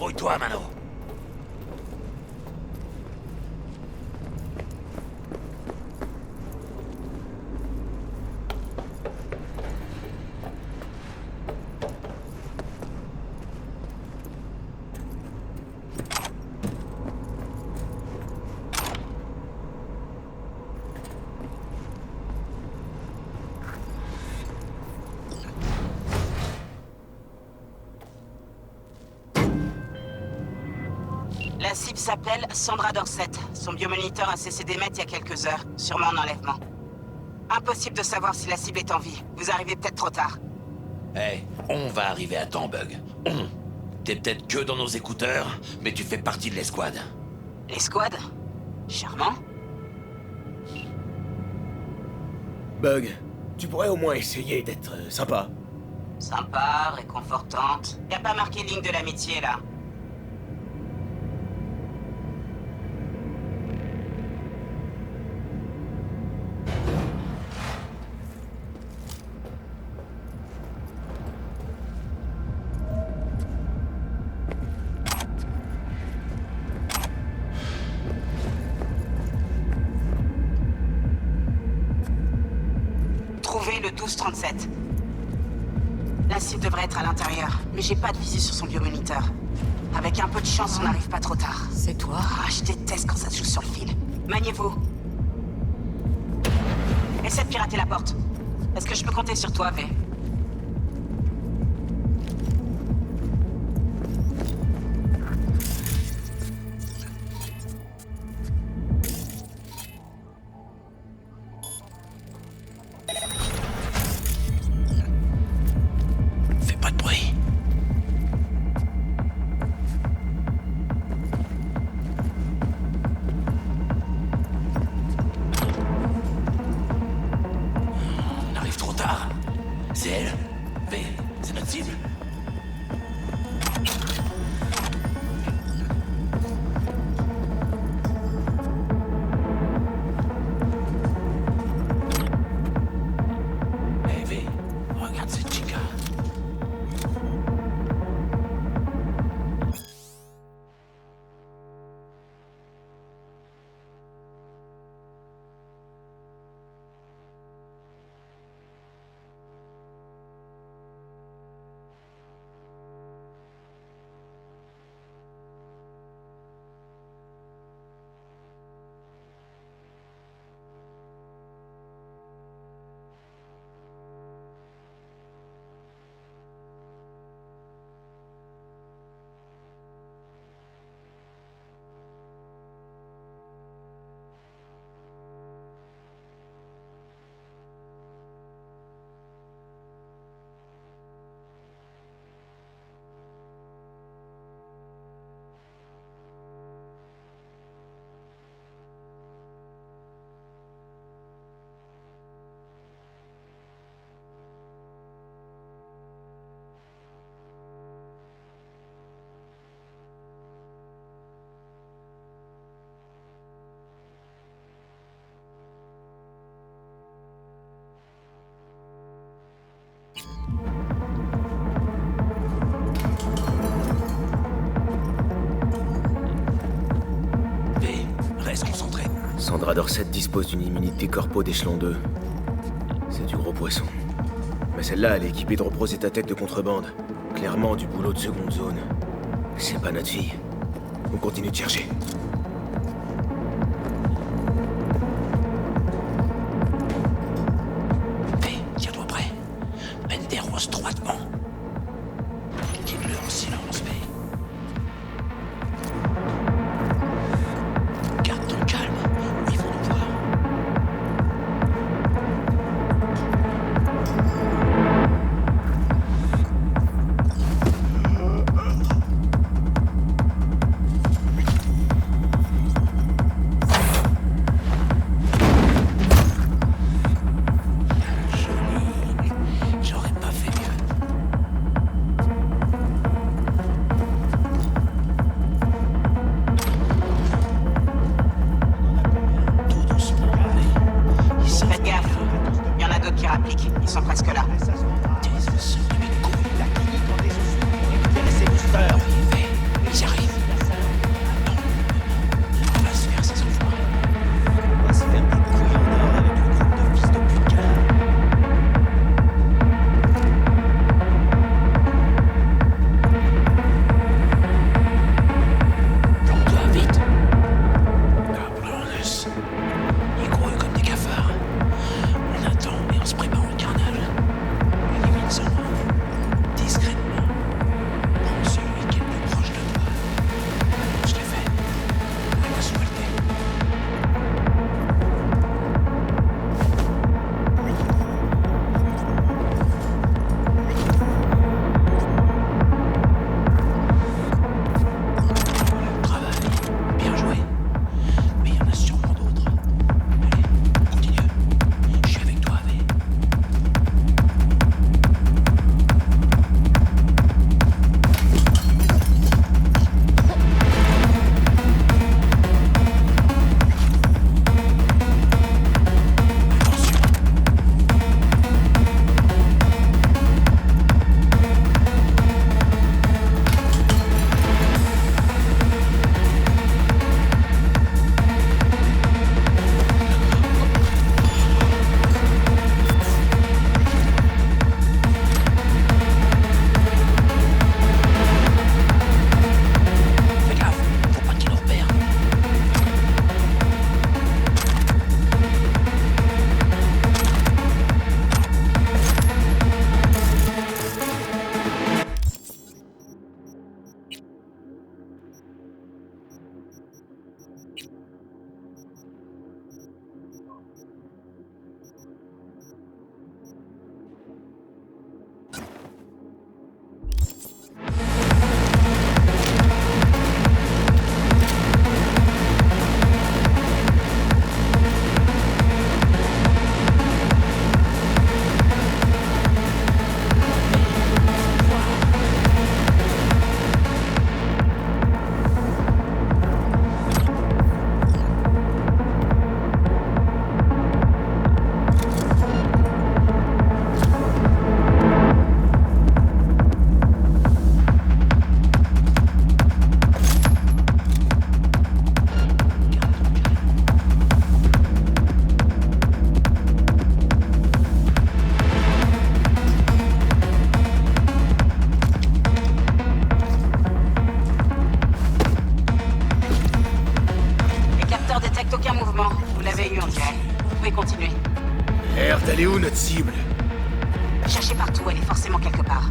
Grouille-toi, Mano. La cible s'appelle Sandra Dorsett. Son biomoniteur a cessé d'émettre il y a quelques heures, sûrement en enlèvement. Impossible de savoir si la cible est en vie. Vous arrivez peut-être trop tard. Hey, on va arriver à temps, Bug. T'es peut-être que dans nos écouteurs, mais tu fais partie de l'escouade. L'escouade? Charmant. Bug, tu pourrais au moins essayer d'être sympa. Sympa, réconfortante. Y a pas marqué ligne de l'amitié, là. Trouvez le 1237. La cible devrait être à l'intérieur, mais j'ai pas de visu sur son biomoniteur. Avec un peu de chance, on n'arrive pas trop tard. C'est toi? Ah, je déteste quand ça se joue sur le fil. Maniez-vous. Essaie de pirater la porte. Est-ce que je peux compter sur toi, V? Fais pas de bruit. On arrive trop tard. C'est elle. V, c'est notre cible. Hey V, regarde cette chica. V, reste concentré. Sandra Dorsett dispose d'une immunité corpo d'échelon 2. C'est du gros poisson. Mais celle-là, elle est équipée de reposer ta tête de contrebande. Clairement du boulot de seconde zone. C'est pas notre fille. On continue de chercher. V, tiens-toi prêt. Mène des roses droitement. Quitte-le en silence, V. Garde ton calme, ou ils vont nous voir. Joli. J'aurais pas fait mieux. Tout doucement, V. Ils sont Faites gaffe. Il y en a d'autres qui rappliquent. Ils sont presque là. des os de mes couilles. La clinique en désossement pour récupérer ses boosters. V, ils Vous pouvez continuer. Merde, elle est où notre cible? Cherchez partout, elle est forcément quelque part.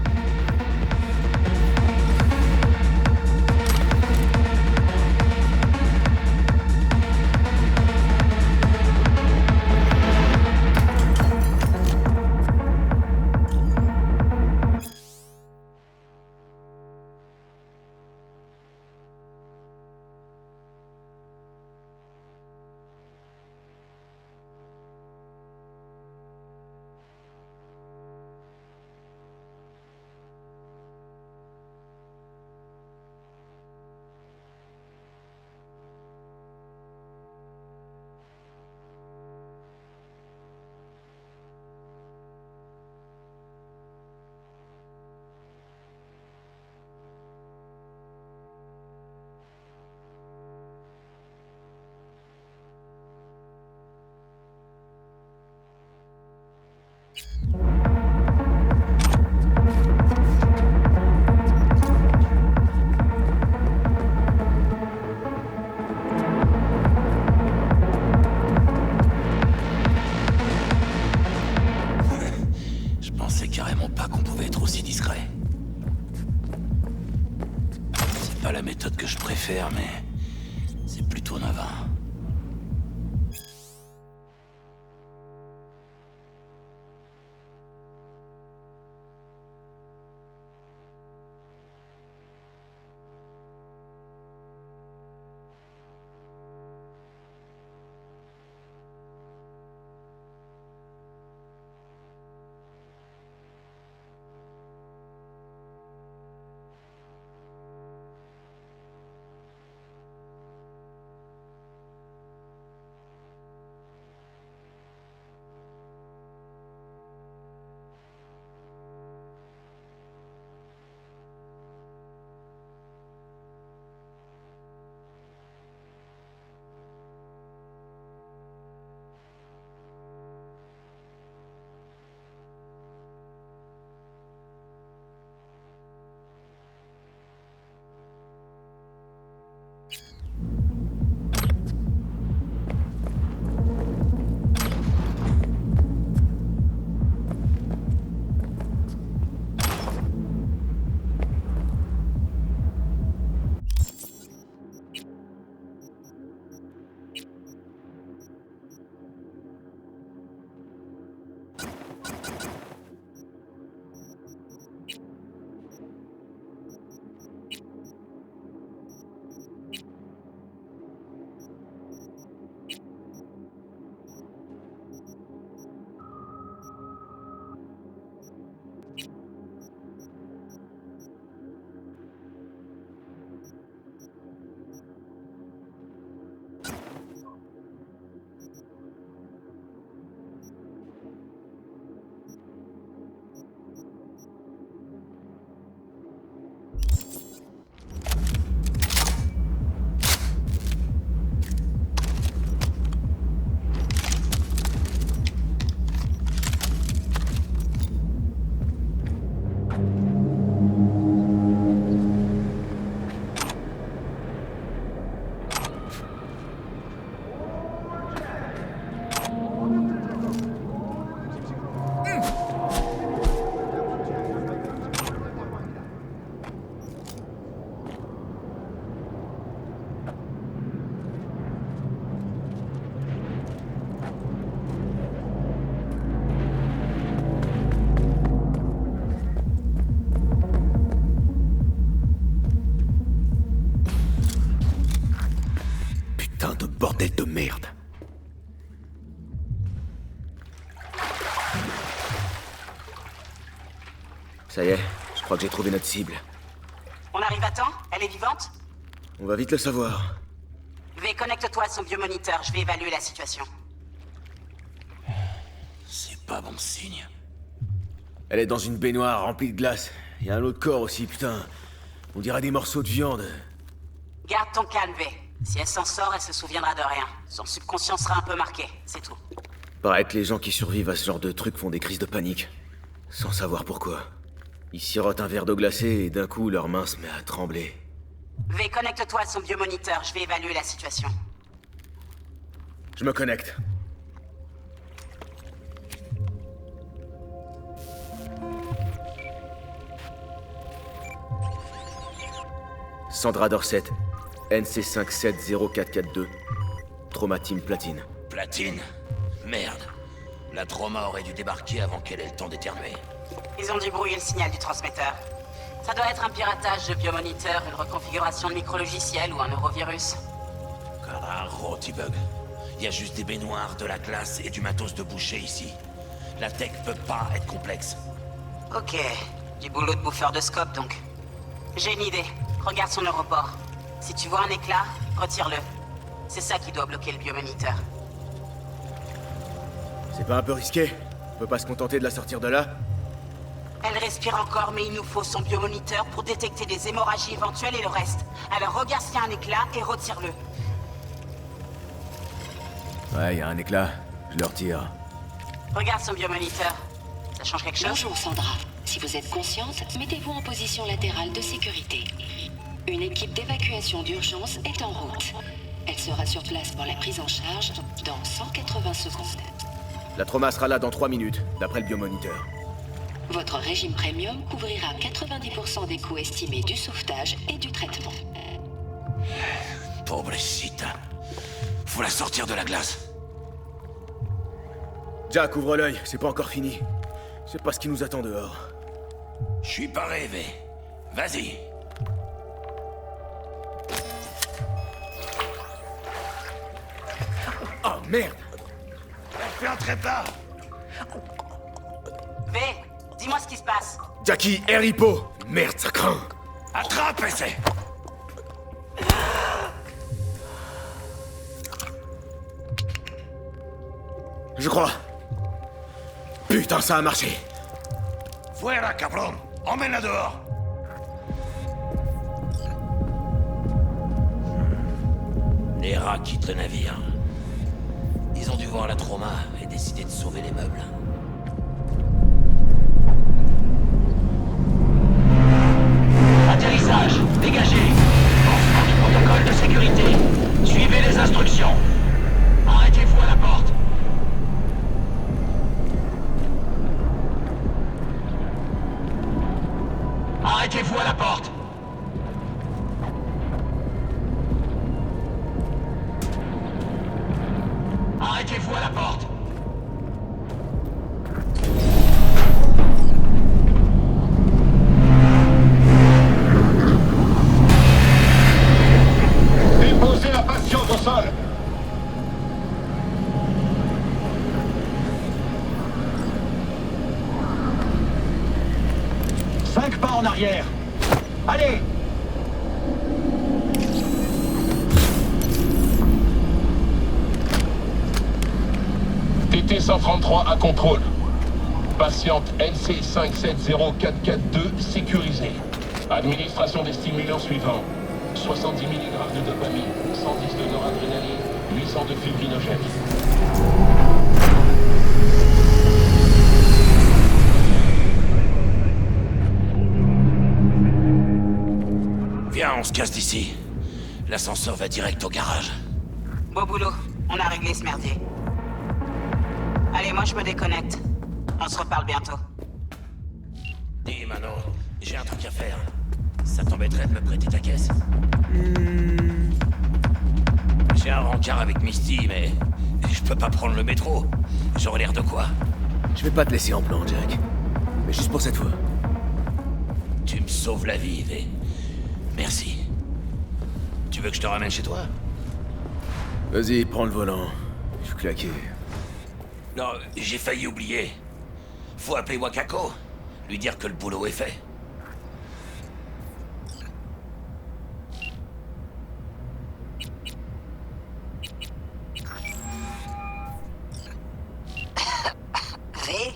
Je pensais carrément pas qu'on pouvait être aussi discret. C'est pas la méthode que je préfère, mais c'est plutôt navrant. Bordel de merde. Ça y est, je crois que j'ai trouvé notre cible. On arrive à temps? Elle est vivante? On va vite le savoir. V, connecte-toi à son biomoniteur, je vais évaluer la situation. C'est pas bon signe. Elle est dans une baignoire remplie de glace. Il y a un autre corps aussi, putain. On dirait des morceaux de viande. Garde ton calme, V. Si elle s'en sort, elle se souviendra de rien. Son subconscient sera un peu marqué, c'est tout. Paraît que les gens qui survivent à ce genre de truc font des crises de panique. Sans savoir pourquoi. Ils sirotent un verre d'eau glacée et d'un coup, leur main se met à trembler. V, connecte-toi à son biomoniteur, je vais évaluer la situation. Je me connecte. Sandra Dorset, NC570442, Trauma Team Platine. Platine? Merde. La Trauma aurait dû débarquer avant qu'elle ait le temps d'éternuer. Ils ont dû brouiller le signal du transmetteur. Ça doit être un piratage de biomoniteur, une reconfiguration de micro-logiciel ou un neurovirus. Un rotibug. Il y a juste des baignoires, de la glace et du matos de boucher ici. La tech peut pas être complexe. Ok, du boulot de bouffeur de scope donc. J'ai une idée. Regarde son aéroport. Si tu vois un éclat, retire-le. C'est ça qui doit bloquer le biomoniteur. C'est pas un peu risqué? On peut pas se contenter de la sortir de là? Elle respire encore, mais il nous faut son biomoniteur pour détecter des hémorragies éventuelles et le reste. Alors regarde s'il y a un éclat et retire-le. Ouais, y a un éclat. Je le retire. Regarde son biomoniteur. Ça change quelque chose? Bonjour Sandra. Si vous êtes consciente, mettez-vous en position latérale de sécurité. Une équipe d'évacuation d'urgence est en route. Elle sera sur place pour la prise en charge dans 180 secondes. La Trauma sera là dans 3 minutes, d'après le biomoniteur. Votre régime premium couvrira 90% des coûts estimés du sauvetage et du traitement. Pobrecita. Faut la sortir de la glace. Jack, ouvre l'œil, c'est pas encore fini. C'est pas ce qui nous attend dehors. Je suis pas rêvé. Vas-y. Oh merde! Fais un trépas. V, dis-moi ce qui se passe. Jackie, air hippo! Merde, ça craint! Attrape, essaie. Je crois. Putain, ça a marché! Fuera, cabron. Emmène-la dehors. Les rats quittent le navire. Ils ont dû voir la Trauma et décider de sauver les meubles. Atterrissage, dégagez. Lancement du protocole de sécurité. Suivez les instructions. Arrêtez-vous à la porte. Arrêtez-vous à la porte. Arrêtez-vous à la porte. Déposez la patiente au sol. Cinq pas en arrière. Allez! TT-133 à contrôle. Patiente NC570442 sécurisée. Administration des stimulants suivants. 70 mg de dopamine, 110 de noradrénaline, 800 de fibrinogène. Viens, on se casse d'ici. L'ascenseur va direct au garage. Beau boulot, on a réglé ce merdier. Allez, moi je me déconnecte. On se reparle bientôt. Dis, Mano, j'ai un truc à faire. Ça t'embêterait de me prêter ta caisse? J'ai un rencard avec Misty, mais je peux pas prendre le métro. J'aurais l'air de quoi? Je vais pas te laisser en plan, Jack. Mais juste pour cette fois. Tu me sauves la vie, V. Merci. Tu veux que je te ramène chez toi? Vas-y, prends le volant. Je suis claqué. Non, j'ai failli oublier. Faut appeler Wakako. Lui dire que le boulot est fait. V,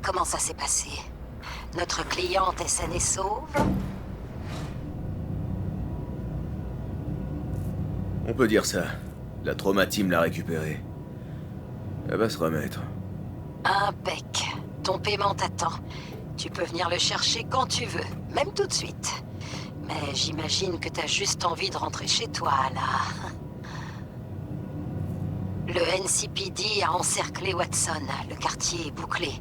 comment ça s'est passé? Notre cliente est saine et sauve? On peut dire ça. La Trauma Team l'a récupérée. Elle va se remettre. Impec. Ton paiement t'attend. Tu peux venir le chercher quand tu veux, même tout de suite. Mais j'imagine que t'as juste envie de rentrer chez toi, là. Le NCPD a encerclé Watson. Le quartier est bouclé.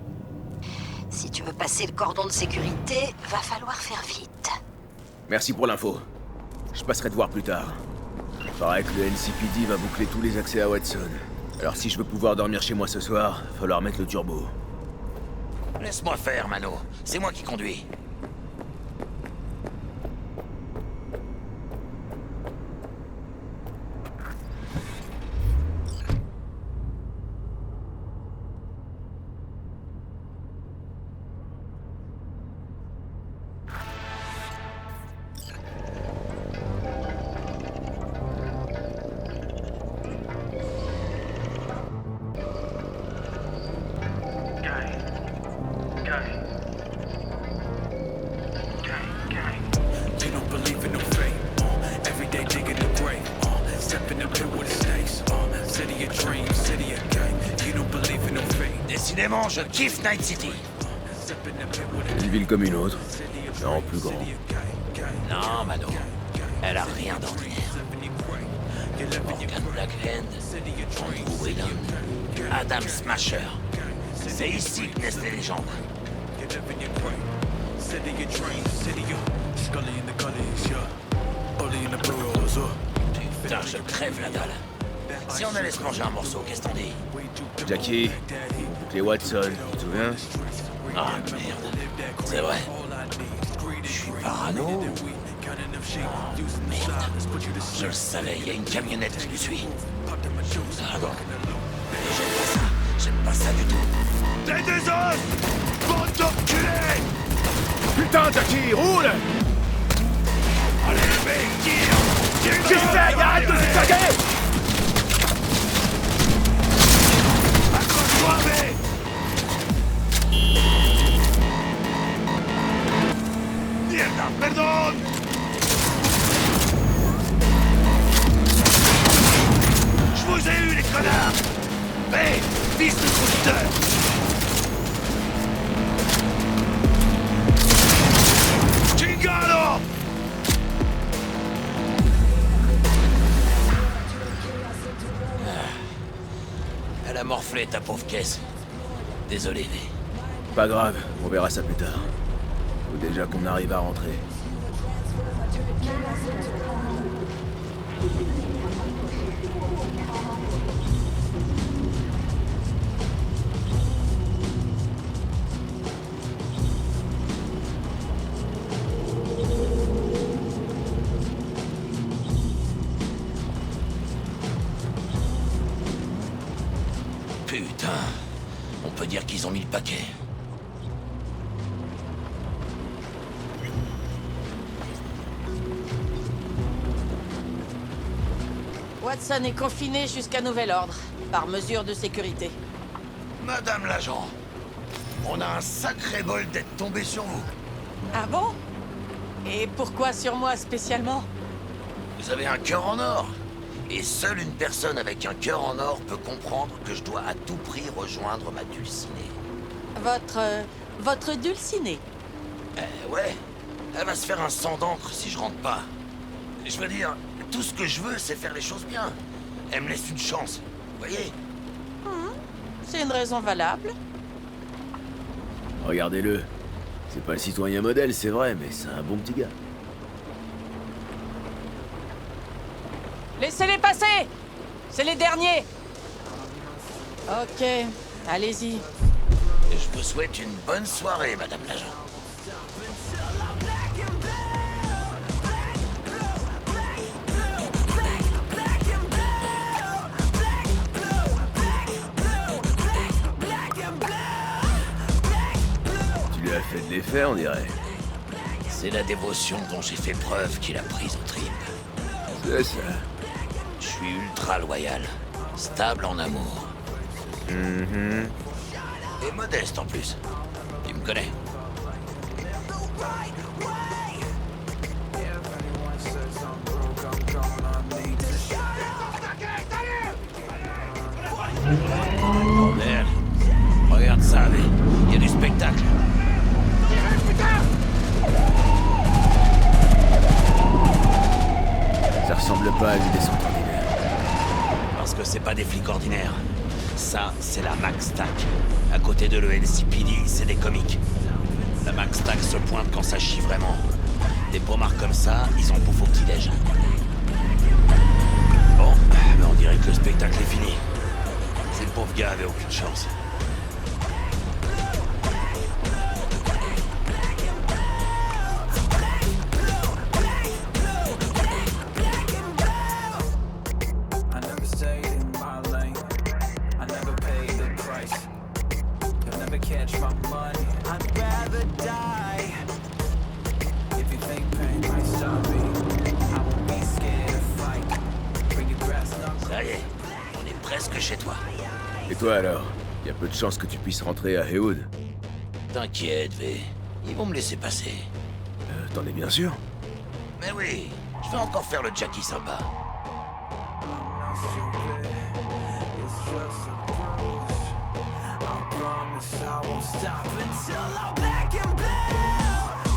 Si tu veux passer le cordon de sécurité, va falloir faire vite. Merci pour l'info. Je passerai te voir plus tard. Paraît que le NCPD va boucler tous les accès à Watson. Alors si je veux pouvoir dormir chez moi ce soir, va falloir mettre le turbo. Laisse-moi faire, Mano. C'est moi qui conduis. They don't believe in no fate. Every day digging the grave. Step in the pit with the snakes. City of dreams, city of gang. You don't believe in no fate. Décidément, je kiffe Night City. Step in the pit with Une ville comme une autre, mais en plus grand. Non, Mano. Elle a rien d'ordinaire. Morgan Blackhand, Andrew Whedon, Adam Smasher. C'est ici que naissent les légendes. city of dreams, city of Scully in the gullies, yeah. Bully in the burrows, Putain, je crève la dalle. Si on allait se manger un morceau, qu'est-ce qu'on dit? Jackie, boucler Watson, tu te souviens? Ah merde, c'est vrai. Je suis parano. Ah merde, je le savais, il y a une camionnette qui lui suit. Ah bon. J'aime pas ça du tout. T'es des os! Bande d'enculés! Putain, Jackie, roule! Allez, mec, tire! J'essaye, arrête de zigzaguer! Accroche-toi, mec! Mierda, perdón! Je vous ai eu, les connards! Hé, fils de conducteur! Chingado! Elle a morflé ta pauvre caisse. Désolé, V. Pas grave, on verra ça plus tard. Faut déjà qu'on arrive à rentrer. Putain, on peut dire qu'ils ont mis le paquet. Watson est confiné jusqu'à nouvel ordre, par mesure de sécurité. Madame l'agent, on a un sacré bol d'être tombé sur vous. Ah bon? Et pourquoi sur moi spécialement? Vous avez un cœur en or. Et seule une personne avec un cœur en or peut comprendre que je dois à tout prix rejoindre ma dulcinée. Votre dulcinée? Ouais, elle va se faire un sang d'encre si je rentre pas. Je veux dire, tout ce que je veux, c'est faire les choses bien. Elle me laisse une chance, vous voyez? C'est une raison valable. Regardez-le. C'est pas le citoyen modèle, c'est vrai, mais c'est un bon petit gars. Laissez-les passer! C'est les derniers! Ok, allez-y. Et je vous souhaite une bonne soirée, madame l'agent. Tu lui as fait de l'effet, on dirait. C'est la dévotion dont j'ai fait preuve qu'il a prise au trip. C'est ça. Je suis ultra loyal, stable en amour. Et modeste en plus. Tu me connais. Bordel. Regarde ça, V. Il y a du spectacle. Ça ressemble pas à une descente ordinaire. Parce que c'est pas des flics ordinaires. Ça, c'est la Max Tac. À côté de le NCPD, c'est des comiques. La Max Tac se pointe quand ça chie vraiment. Des pommards comme ça, ils en bouffent au petit-déj. Bon, mais on dirait que le spectacle est fini. Ces pauvres gars avaient aucune chance. I never stayed in my lane. I never paid the price. You'll never catch my money. I'd rather die. If you think pain might stop me, I won't be scared to fight. Bring your brass knuckles. Ça y est, on est presque chez toi. Et toi alors? Y a peu de chances que tu puisses rentrer à Hewood. T'inquiète, V. Ils vont me laisser passer. T'en es bien sûr? Mais oui, je vais encore faire le Jackie sympa. Not stupid. It's just a bruise. I promise I won't stop until I'm black and blue.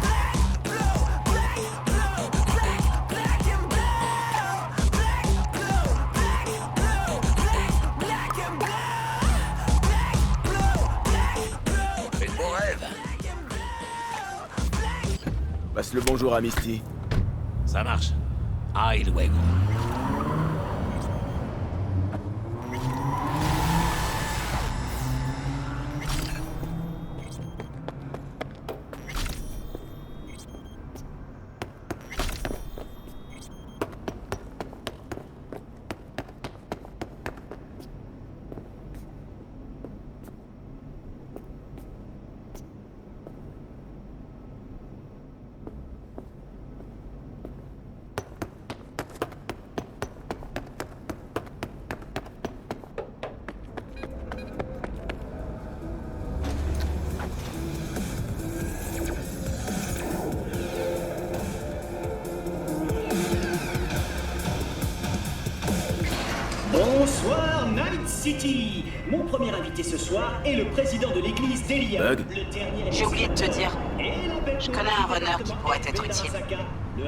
Black, blue, black, blue, black, black and blue. Black, blue, black, blue, black, black and blue. Black, blue, black, blue. Fais de beaux rêves. Passe le bonjour à Misty. Ça marche. Aïe, luego. Bonsoir Night City. Mon premier invité ce soir est le président de l'église d'Elia. Bug. Le dernier J'ai oublié de te dire. et la bête Je connais un runner qui pourrait être utile.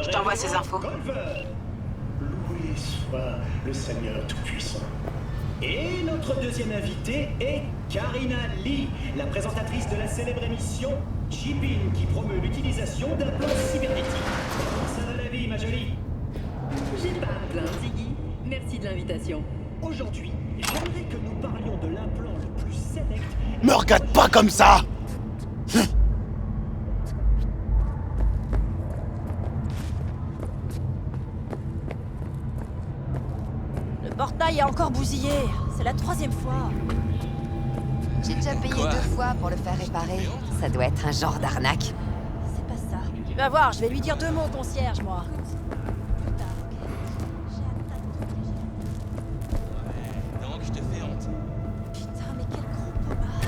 Je t'envoie ses infos. Loué soit le Seigneur Tout-Puissant. Et notre deuxième invité est Karina Lee, la présentatrice de la célèbre émission Chipin, qui promeut l'utilisation d'implants cybernétiques. Ça va la vie, ma jolie? J'ai pas à me plaindre, Ziggy. Merci de l'invitation. Aujourd'hui, j'aimerais que nous parlions de l'implant le plus sélect. Me regarde pas comme ça! Le portail a encore bousillé. C'est la 3e fois. J'ai déjà payé 2 fois pour le faire réparer. Ça doit être un genre d'arnaque. C'est pas ça. Tu vas voir, je vais lui dire 2 mots au concierge, moi. Donc je te fais honte. Putain, mais quel gros pommard.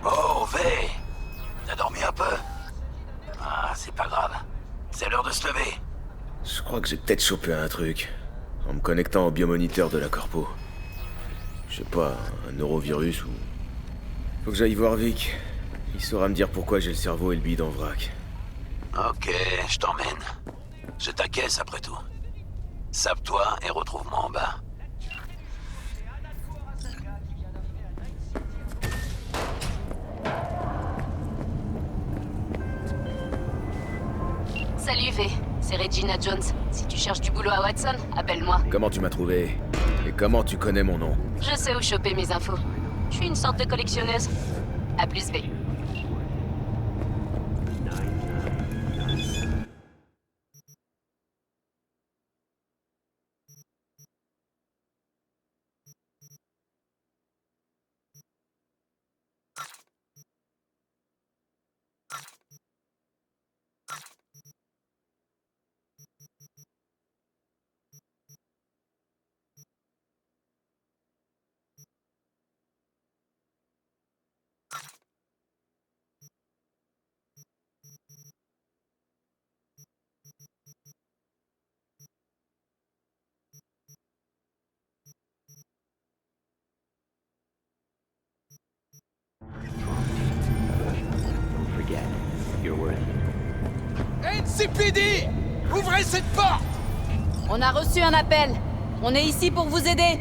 Oh, V! T'as dormi un peu? Ah, c'est pas grave. C'est l'heure de se lever. Je crois que j'ai peut-être chopé un truc, en me connectant au biomoniteur de la Corpo. Je sais pas, un neurovirus ou... Faut que j'aille voir Vic. Il saura me dire pourquoi j'ai le cerveau et le bide en vrac. Ok, je t'emmène. Je t'accaisse après tout. Sape-toi et retrouve-moi en bas. Salut V, c'est Regina Jones. Si tu cherches du boulot à Watson, appelle-moi. Comment tu m'as trouvé? Et comment tu connais mon nom? Je sais où choper mes infos. Je suis une sorte de collectionneuse. A plus V. NCPD! Ouvrez cette porte! On a reçu un appel. On est ici pour vous aider.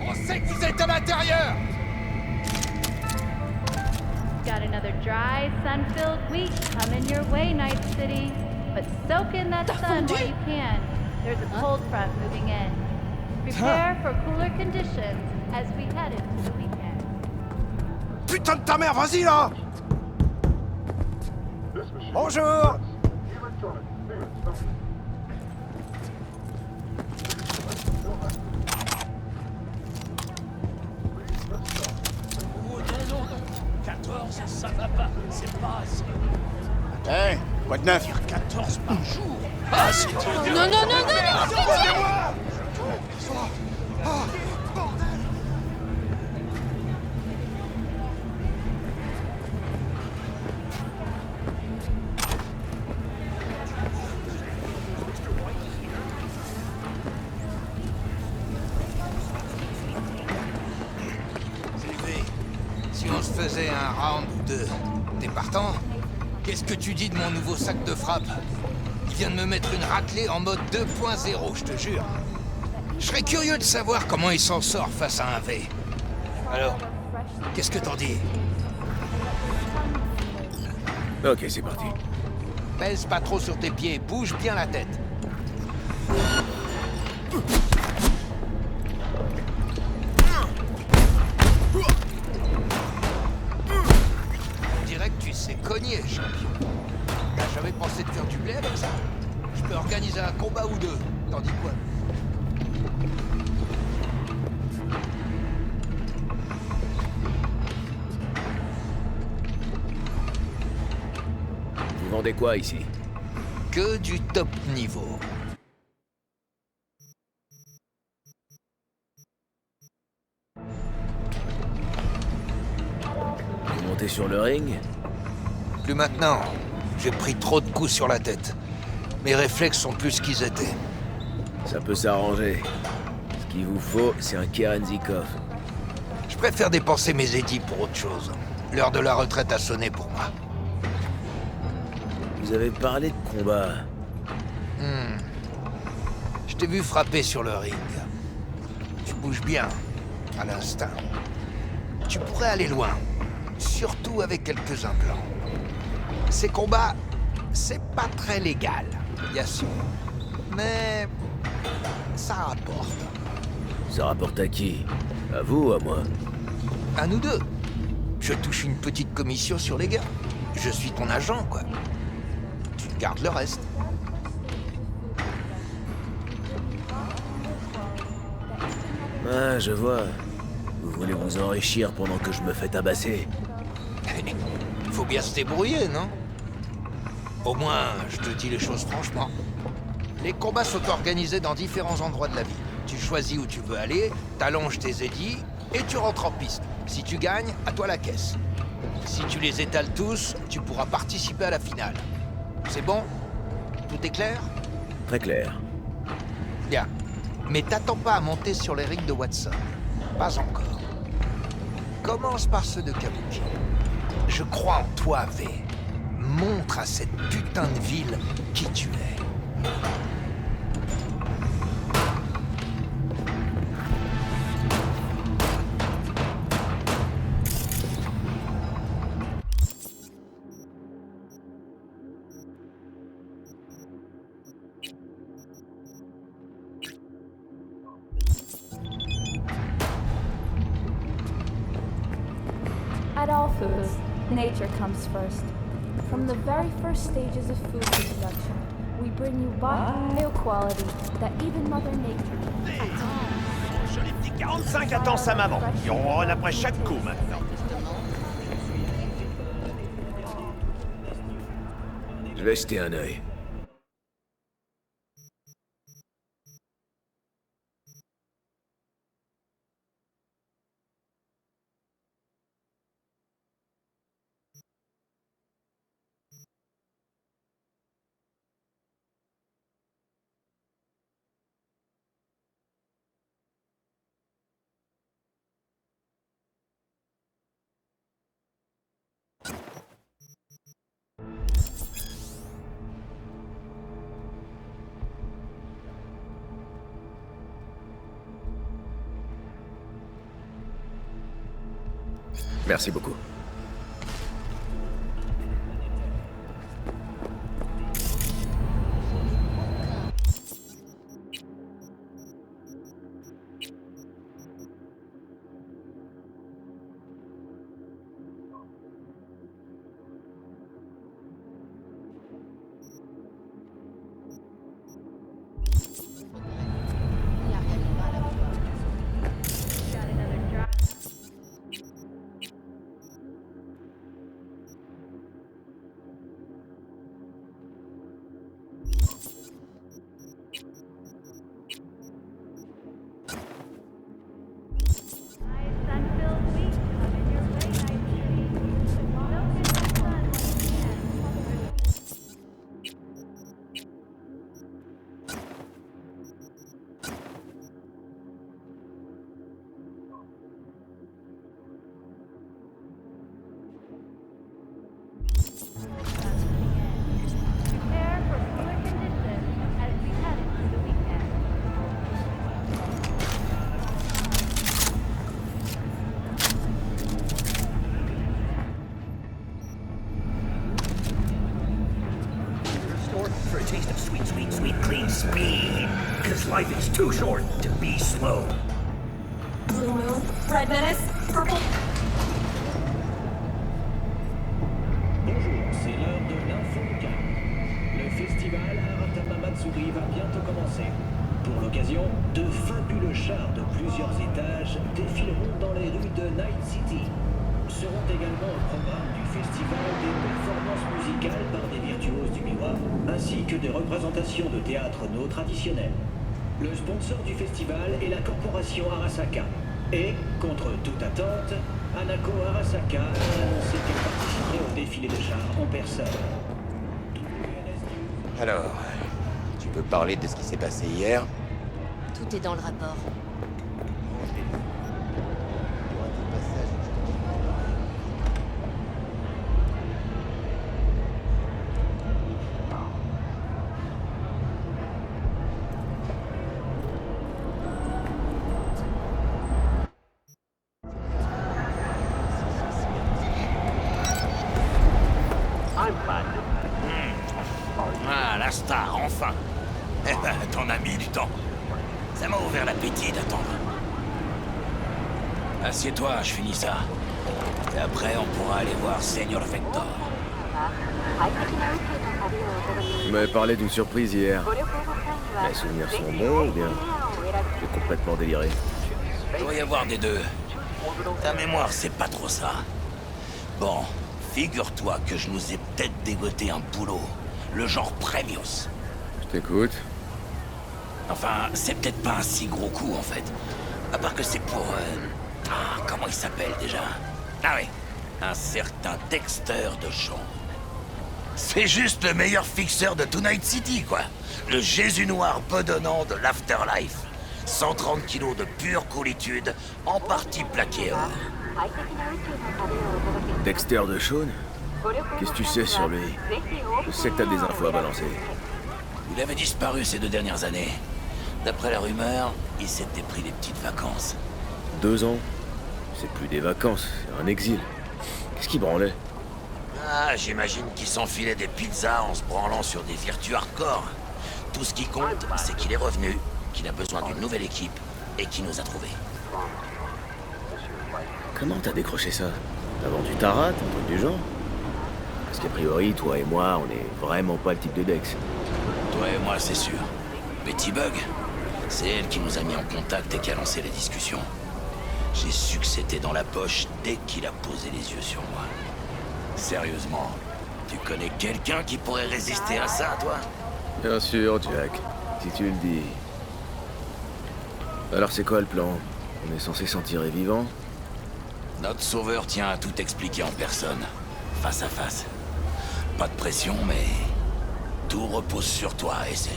On sait que vous êtes à l'intérieur! Got another dry, sun-filled week coming your way, Night City. But soak in that sun while you can. There's a cold front moving in. Prepare for cooler conditions as we head into the weekend. Putain de ta mère, vas-y là! Bonjour! Oh non, non, 14, ça va pas. C'est pas assez. Hey, quoi de neuf? 14 par jour. Ah, c'est trop dur. Non, non, non, non, non, pitié! Si on se faisait un round ou deux, t'es partant? Qu'est-ce que tu dis de mon nouveau sac de frappe? Il vient de me mettre une raclée en mode 2.0, je te jure. Je serais curieux de savoir comment il s'en sort face à un V. Alors, qu'est-ce que t'en dis? Ok, c'est parti. Pèse pas trop sur tes pieds, bouge bien la tête. On dirait que tu sais cogner, champion. T'as jamais pensé de faire du blé avec ça? Je peux organiser un combat ou deux. T'en dis quoi? Vous vendez quoi ici? Que du top niveau. Vous montez sur le ring? Plus maintenant. J'ai pris trop de coups sur la tête. Mes réflexes sont plus ce qu'ils étaient. Ça peut s'arranger. Ce qu'il vous faut, c'est un Kerenzikov. Je préfère dépenser mes édits pour autre chose. L'heure de la retraite a sonné pour moi. Vous avez parlé de combat. Je t'ai vu frapper sur le ring. Tu bouges bien, à l'instinct. Tu pourrais aller loin, surtout avec quelques implants. Ces combats, c'est pas très légal, bien sûr. Mais ça rapporte. Ça rapporte à qui? À vous ou à moi? À nous deux. Je touche une petite commission sur les gars. Je suis ton agent, quoi. Tu gardes le reste. Ah, je vois. Vous voulez vous enrichir pendant que je me fais tabasser. Faut bien se débrouiller, non? Au moins, je te dis les choses franchement. Les combats sont organisés dans différents endroits de la ville. Tu choisis où tu veux aller, t'allonges tes édits, et tu rentres en piste. Si tu gagnes, à toi la caisse. Si tu les étales tous, tu pourras participer à la finale. C'est bon? Tout est clair? Très clair. Bien. Mais t'attends pas à monter sur les rings de Watson. Pas encore. Commence par ceux de Kabuki. Je crois en toi, V. Montre à cette putain de ville qui tu es. At all foods, nature comes first. From the very first stages of food production, we bring you new quality that even Mother Nature. Joli petit 45 attend sa maman. Il ronronne après chaque coup maintenant. Je vais jeter un œil. Merci beaucoup. me, because life is too short to be slow. Blue Moon, Red Menace, Purple... Bonjour, c'est l'heure de l'info locale. Le festival Haratama Matsuri va bientôt commencer. Pour l'occasion, de fabuleux chars de plusieurs étages défileront dans les rues de Night City. Seront également au programme du festival des performances musicales par des virtuoses du biwa, ainsi que des représentations de théâtre no traditionnels. Le sponsor du festival est la corporation Arasaka. Et, contre toute attente, Hanako Arasaka a annoncé qu'elle participerait au défilé de chars en personne. Alors, tu peux parler de ce qui s'est passé hier? Tout est dans le rapport. Ah, la star, enfin. Eh ben, t'en as mis du temps. Ça m'a ouvert l'appétit d'attendre. Assieds-toi, je finis ça. Et après, on pourra aller voir Senior Vector. Tu m'avais parlé d'une surprise hier. Les souvenirs sont bons ou bien j'ai complètement déliré? Il doit y avoir des deux. Ta mémoire, c'est pas trop ça. Bon, figure-toi que je nous ai peut-être dégoté un boulot. Le genre Premius. Je t'écoute. Enfin, c'est peut-être pas un si gros coup, en fait. À part que c'est pour... Ah, comment il s'appelle, déjà? Ah oui, un certain Dexter de Champ. C'est juste le meilleur fixeur de Tonight City, quoi. Le Jésus noir bedonnant de l'Afterlife. 130 kilos de pure coolitude, en partie plaqué or. Dexter de Shaun? Qu'est-ce que tu sais sur lui? Je sais que t'as des infos à balancer. Il avait disparu ces 2 dernières années. D'après la rumeur, il s'était pris des petites vacances. 2 ans? C'est plus des vacances, c'est un exil. Qu'est-ce qu'il branlait? Ah, j'imagine qu'il s'enfilait des pizzas en se branlant sur des virtus hardcore. Tout ce qui compte, c'est qu'il est revenu, qu'il a besoin d'une nouvelle équipe et qu'il nous a trouvés. Comment t'as décroché ça? T'as vendu ta rate, un truc du genre? Parce qu'a priori, toi et moi, on est vraiment pas le type de Dex. Toi et moi, c'est sûr. Betty Bug, c'est elle qui nous a mis en contact et qui a lancé la discussion. J'ai su que c'était dans la poche dès qu'il a posé les yeux sur moi. Sérieusement, tu connais quelqu'un qui pourrait résister à ça, toi? Bien sûr, Jack. Si tu le dis. Alors c'est quoi le plan? On est censé s'en tirer vivant? Notre sauveur tient à tout expliquer en personne, face à face. Pas de pression, mais tout repose sur toi, et c'est...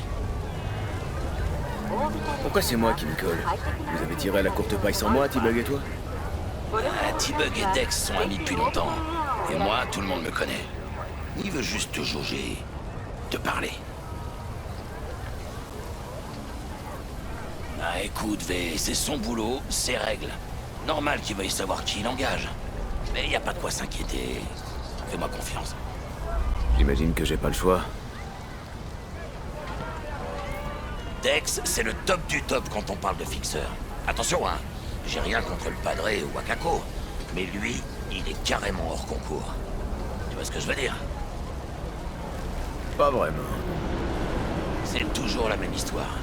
Pourquoi c'est moi qui me colle? Vous avez tiré à la courte paille sans moi, T-Bug et toi? T-Bug et Dex sont amis depuis longtemps. Et moi, tout le monde me connaît. Il veut juste te jauger, te parler. Ah, écoute, V, c'est son boulot, ses règles. Normal qu'il veuille savoir qui il engage. Mais y a pas de quoi s'inquiéter. Fais-moi confiance. J'imagine que j'ai pas le choix. Dex, c'est le top du top quand on parle de fixeur. Attention, hein, j'ai rien contre le Padré ou Wakako, mais lui, il est carrément hors concours. Tu vois ce que je veux dire? Pas vraiment. C'est toujours la même histoire.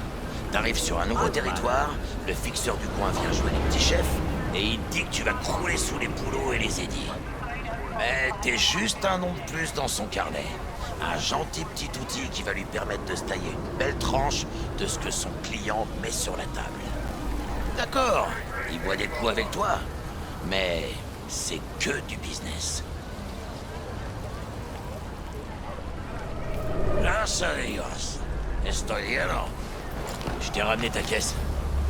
T'arrives sur un nouveau territoire, le fixeur du coin vient jouer les petits chefs, et il te dit que tu vas crouler sous les boulots et les édits. Mais t'es juste un nom de plus dans son carnet. Un gentil petit outil qui va lui permettre de se tailler une belle tranche de ce que son client met sur la table. D'accord, il boit des coups avec toi, mais c'est que du business. Gracias a Dios, estoy lleno. Je t'ai ramené ta caisse.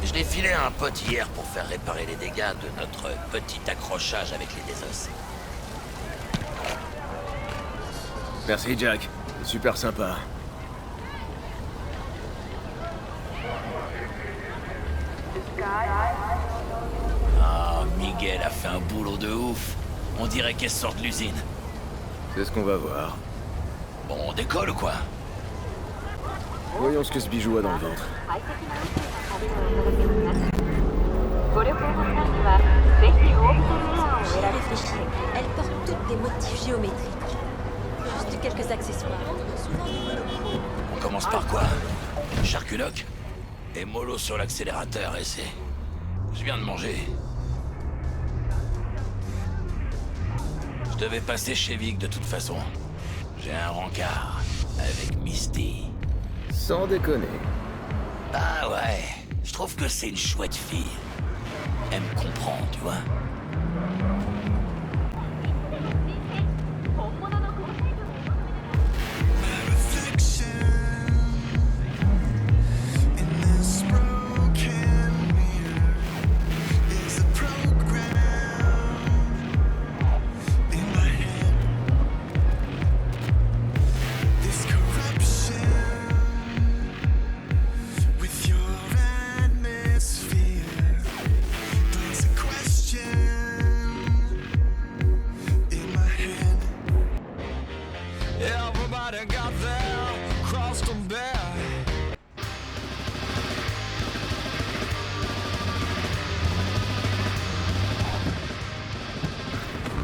Je l'ai filé à un pote hier pour faire réparer les dégâts de notre petit accrochage avec les désos. Merci, Jack. Super sympa. Ah, Miguel a fait un boulot de ouf. On dirait qu'elle sort de l'usine. C'est ce qu'on va voir. Bon, on décolle ou quoi? Voyons ce que ce bijou a dans le ventre. J'y ai réfléchi. Elles portent toutes des motifs géométriques. Juste quelques accessoires. On commence par quoi? Charculoc? Et mollo sur l'accélérateur, et c'est... Je viens de manger. Je devais passer chez Vic de toute façon. J'ai un rencard avec Misty. Sans déconner. Ah ouais, je trouve que c'est une chouette fille. Elle me comprend, tu vois.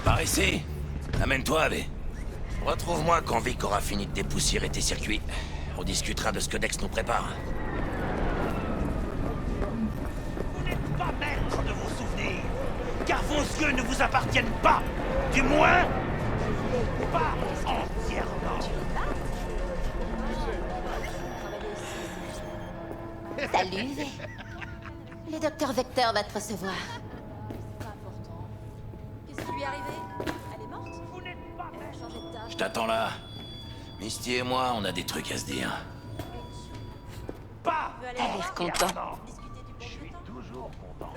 Par ici. Amène-toi, V. Retrouve-moi quand Vic aura fini de dépoussiérer tes circuits. On discutera de ce que Dex nous prépare. Vous n'êtes pas maître de vos souvenirs, car vos yeux ne vous appartiennent pas. Du moins, pas entièrement. Salut, V. Le docteur Vector va te recevoir. Qu'est-ce qui lui est arrivé? Elle est morte? Elle a changé de tâche. Je t'attends là. Misty et moi, on a des trucs à se dire. Pas Elle a l'air content. Je suis toujours content.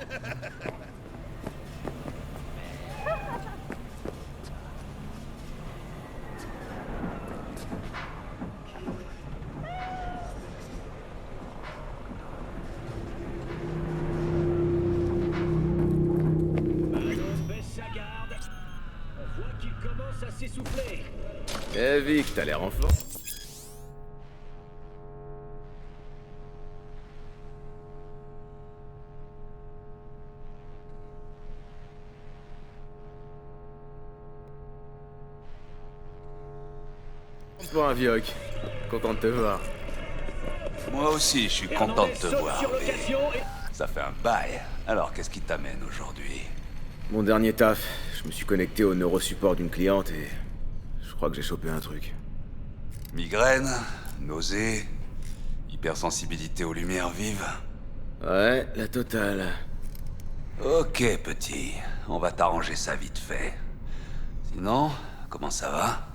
S'essouffler. Eh Vic, t'as l'air en forme. Bon, Vioc, content de te voir. Moi aussi, je suis content de te voir. Ça fait un bail. Alors, qu'est-ce qui t'amène aujourd'hui? Mon dernier taf, je me suis connecté au neurosupport d'une cliente et je crois que j'ai chopé un truc. Migraine, nausée, hypersensibilité aux lumières vives. Ouais, la totale. Ok, petit, on va t'arranger ça vite fait. Sinon, comment ça va?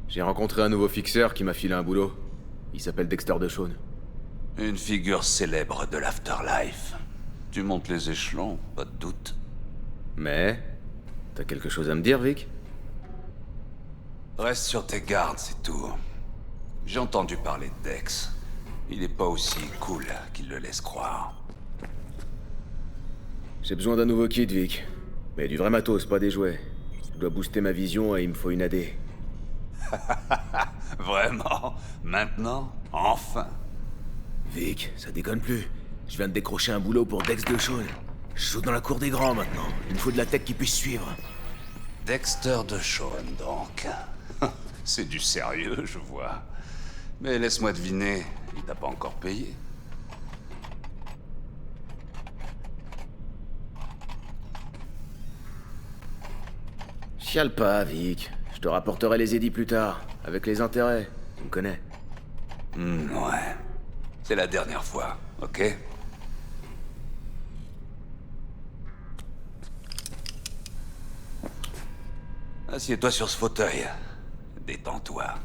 J'ai rencontré un nouveau fixeur qui m'a filé un boulot. Il s'appelle Dexter DeShawn. Une figure célèbre de l'afterlife. Tu montes les échelons, pas de doute. Mais... T'as quelque chose à me dire, Vic? Reste sur tes gardes, c'est tout. J'ai entendu parler de Dex. Il est pas aussi cool qu'il le laisse croire. J'ai besoin d'un nouveau kit, Vic. Mais du vrai matos, pas des jouets. Je dois booster ma vision et il me faut une AD. Vraiment? Maintenant? Enfin? Vic, ça déconne plus. Je viens de décrocher un boulot pour Dex DeShawn. Je joue dans la cour des grands maintenant. Il me faut de la tech qui puisse suivre. Dexter DeShawn, donc. C'est du sérieux, je vois. Mais laisse-moi deviner, il t'a pas encore payé. Chiale pas, Vic. Je te rapporterai les édits plus tard, avec les intérêts. Tu me connais. Ouais. C'est la dernière fois, ok? Assieds-toi sur ce fauteuil. Détends-toi.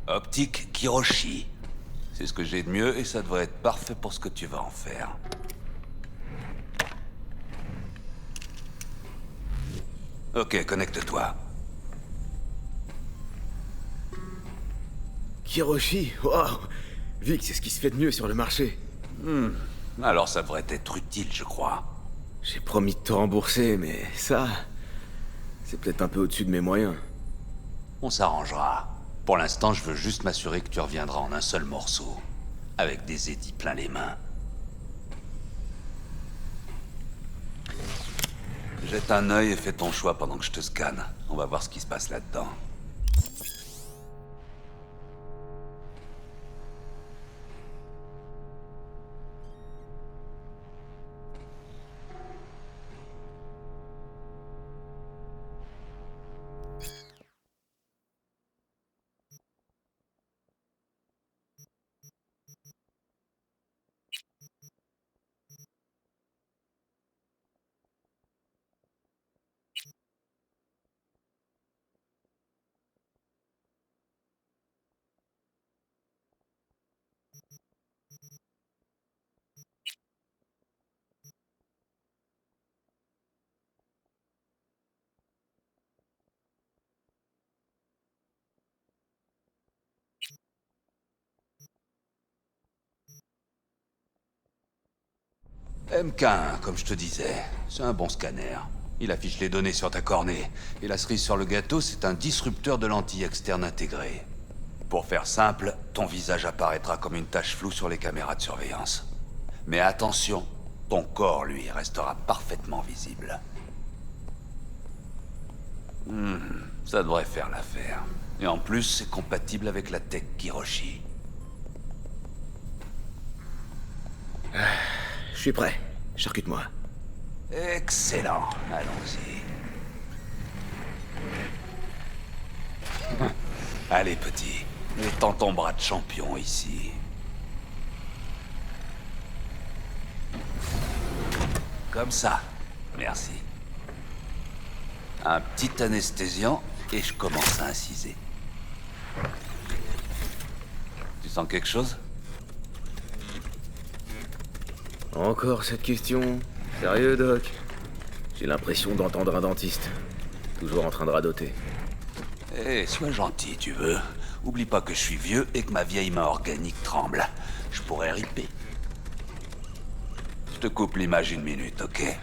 Optique Kiroshi. C'est ce que j'ai de mieux et ça devrait être parfait pour ce que tu vas en faire. Ok, connecte-toi. Kiroshi, waouh! Vic, c'est ce qui se fait de mieux sur le marché. Alors ça devrait être utile, je crois. J'ai promis de te rembourser, mais ça... c'est peut-être un peu au-dessus de mes moyens. On s'arrangera. Pour l'instant, je veux juste m'assurer que tu reviendras en un seul morceau. Avec des édits plein les mains. Jette un œil et fais ton choix pendant que je te scanne. On va voir ce qui se passe là-dedans. MK1, comme je te disais, c'est un bon scanner. Il affiche les données sur ta cornée. Et la cerise sur le gâteau, c'est un disrupteur de lentille externe intégré. Pour faire simple, ton visage apparaîtra comme une tache floue sur les caméras de surveillance. Mais attention, ton corps, lui, restera parfaitement visible. Ça devrait faire l'affaire. Et en plus, c'est compatible avec la tech Kiroshi. Je suis prêt. Charcute-moi. Excellent. Allons-y. Allez, petit. Étends ton bras de champion ici. Comme ça. Merci. Un petit anesthésiant et je commence à inciser. Tu sens quelque chose? Encore cette question? Sérieux, Doc? J'ai l'impression d'entendre un dentiste. Toujours en train de radoter. Eh, sois gentil, tu veux. Oublie pas que je suis vieux et que ma vieille main organique tremble. Je pourrais riper. Je te coupe l'image une minute, ok?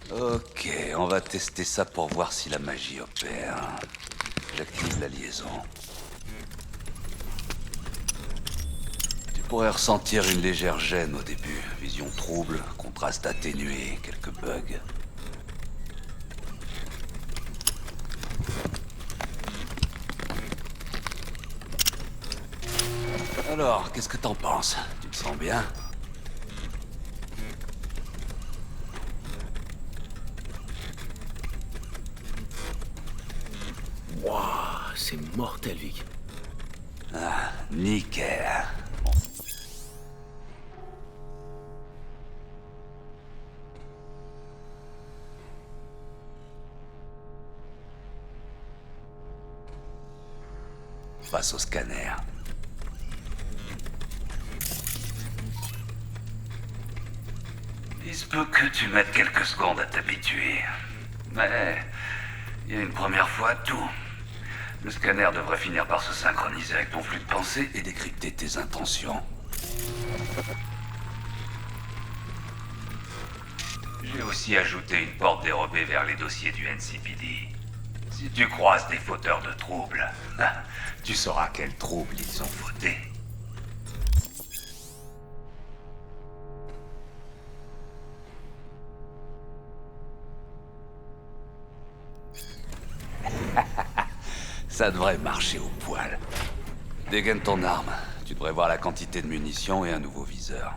Ok, on va tester ça pour voir si la magie opère. J'active la liaison. Tu pourrais ressentir une légère gêne au début. Vision trouble, contraste atténué, quelques bugs. Alors, qu'est-ce que t'en penses? Tu te sens bien? Wouah, c'est mortel, Vic. Ah, nickel. Bon. Passe au scanner. Il se peut que tu mettes quelques secondes à t'habituer. Mais il y a une première fois à tout. Le scanner devrait finir par se synchroniser avec ton flux de pensée et décrypter tes intentions. J'ai aussi ajouté une porte dérobée vers les dossiers du NCPD. Si tu croises des fauteurs de troubles, tu sauras quels troubles ils ont fautés. Ça devrait marcher au poil. Dégaine ton arme. Tu devrais voir la quantité de munitions et un nouveau viseur.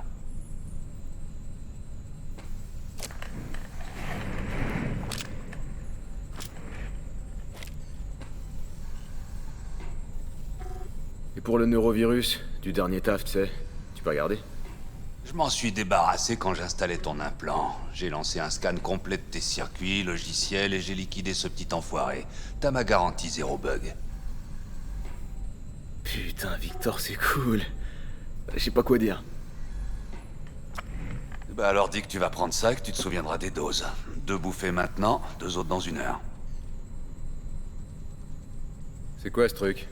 Et pour le neurovirus, du dernier taf, tu sais, tu peux regarder? Je m'en suis débarrassé quand j'installais ton implant. J'ai lancé un scan complet de tes circuits, logiciels, et j'ai liquidé ce petit enfoiré. T'as ma garantie 0 bug. Putain, Victor, c'est cool. Je sais pas quoi dire. Bah alors dis que tu vas prendre ça et que tu te souviendras des doses. 2 bouffées maintenant, 2 autres dans 1 heure. C'est quoi ce truc?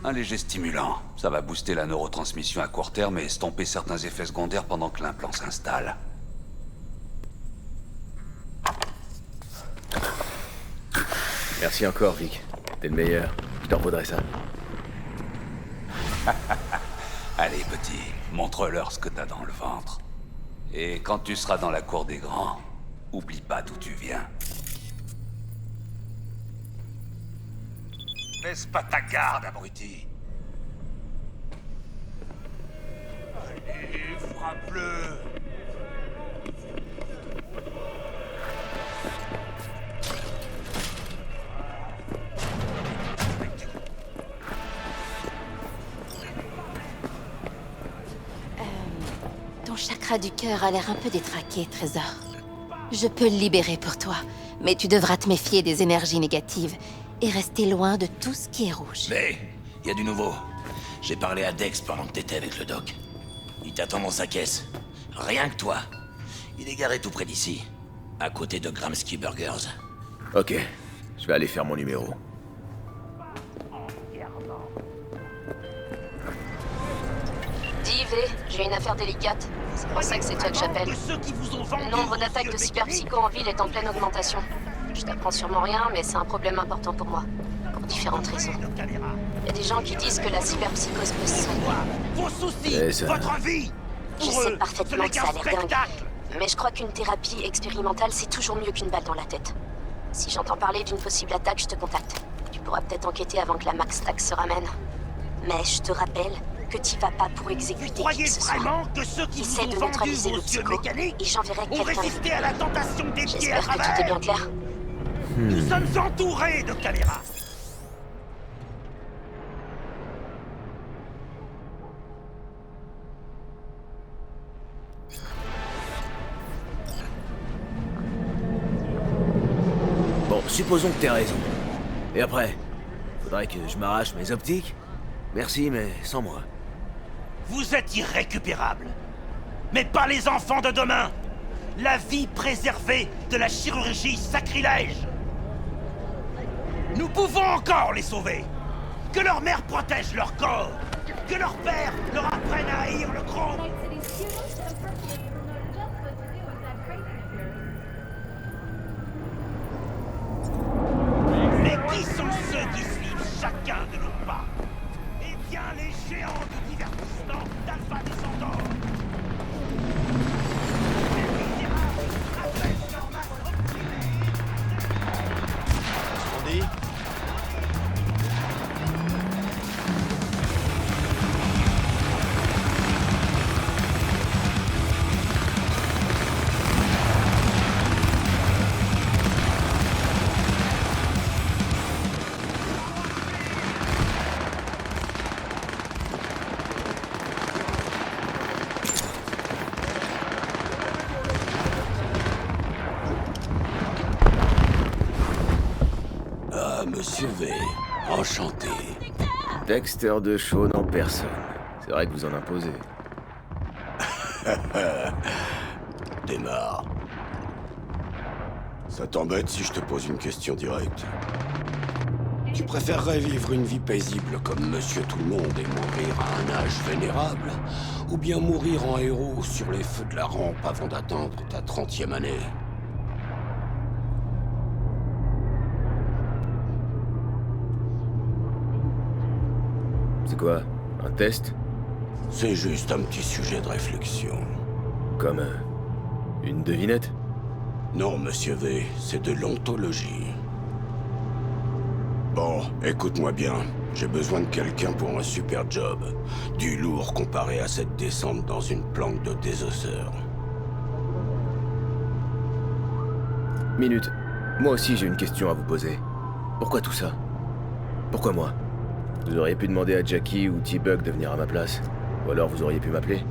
Un léger stimulant. Ça va booster la neurotransmission à court terme et estomper certains effets secondaires pendant que l'implant s'installe. Merci encore, Vic. T'es le meilleur. Je te revaudrai ça. Allez, petit, montre-leur ce que t'as dans le ventre. Et quand tu seras dans la cour des grands, oublie pas d'où tu viens. Baisse pas ta garde, abruti. Allez, frappe-le. Ton chakra du cœur a l'air un peu détraqué, Trésor. Je peux le libérer pour toi, mais tu devras te méfier des énergies négatives et rester loin de tout ce qui est rouge. Mais, il y a du nouveau. J'ai parlé à Dex pendant que t'étais avec le doc. Il t'attend dans sa caisse. Rien que toi. Il est garé tout près d'ici, à côté de Gramsci Burgers. Ok, je vais aller faire mon numéro. Dis, V, j'ai une affaire délicate. C'est pour ça que c'est toi que j'appelle. Le nombre d'attaques de cyberpsycho en ville est en pleine augmentation. Je t'apprends sûrement rien, mais c'est un problème important pour moi. Pour différentes raisons. Il y a des gens qui disent que la cyberpsychose peut se soigner. Vos soucis, votre vie. Je sais parfaitement que ça a l'air dingue. Mais je crois qu'une thérapie expérimentale, c'est toujours mieux qu'une balle dans la tête. Si j'entends parler d'une possible attaque, je te contacte. Tu pourras peut-être enquêter avant que la Max Tax se ramène. Mais je te rappelle que t'y vas pas pour exécuter qui que ce soit. Que ceux qui Essaie vous de ont vendu neutraliser vos le yeux psycho, mécaniques et j'enverrai ont quelqu'un. résisté à la tentation des pieds à J'espère que tout est travers. bien clair. Nous sommes entourés de caméras. Bon, supposons que t'aies raison. Et après? Faudrait que je m'arrache mes optiques? Merci, mais sans moi. Vous êtes irrécupérables. Mais pas les enfants de demain. La vie préservée de la chirurgie sacrilège. Nous pouvons encore les sauver. Que leur mère protège leur corps. Que leur père leur apprenne à haïr le chrome. Mais qui sont ceux qui suivent chacun de nos pas? Eh bien, les géants de divertissement d'Alpha Descendant. On dit? Monsieur V, enchanté. Dexter DeShawn en personne. C'est vrai que vous en imposez. Démarre. Ça t'embête si je te pose une question directe? Tu préférerais vivre une vie paisible comme Monsieur Tout-le-Monde et mourir à un âge vénérable? Ou bien mourir en héros sur les feux de la rampe avant d'atteindre ta 30e année? C'est quoi? Un test? C'est juste un petit sujet de réflexion. Comme une devinette? Non, Monsieur V, c'est de l'ontologie. Bon, écoute-moi bien. J'ai besoin de quelqu'un pour un super job. Du lourd comparé à cette descente dans une planque de désosseur. Minute. Moi aussi j'ai une question à vous poser. Pourquoi tout ça? Pourquoi moi? Vous auriez pu demander à Jackie ou T-Bug de venir à ma place. Ou alors vous auriez pu m'appeler.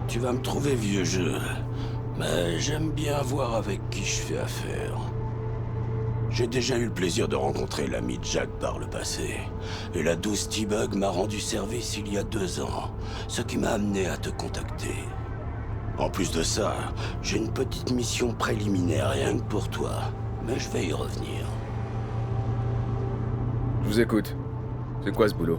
Tu vas me trouver vieux jeu, mais j'aime bien voir avec qui je fais affaire. J'ai déjà eu le plaisir de rencontrer l'ami Jack par le passé. Et la douce T-Bug m'a rendu service il y a 2 ans, ce qui m'a amené à te contacter. En plus de ça, j'ai une petite mission préliminaire rien que pour toi, mais je vais y revenir. Je vous écoute. C'est quoi ce boulot?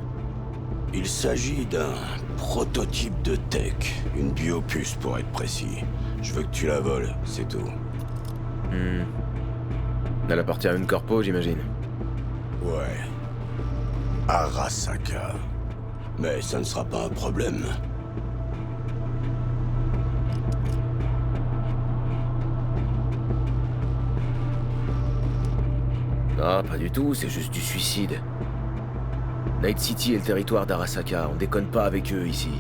Il s'agit d'un prototype de tech, une biopuce pour être précis. Je veux que tu la voles, c'est tout. Elle appartient à une corpo, j'imagine. Ouais. Arasaka. Mais ça ne sera pas un problème. Ah, pas du tout, c'est juste du suicide. Night City est le territoire d'Arasaka, on déconne pas avec eux ici.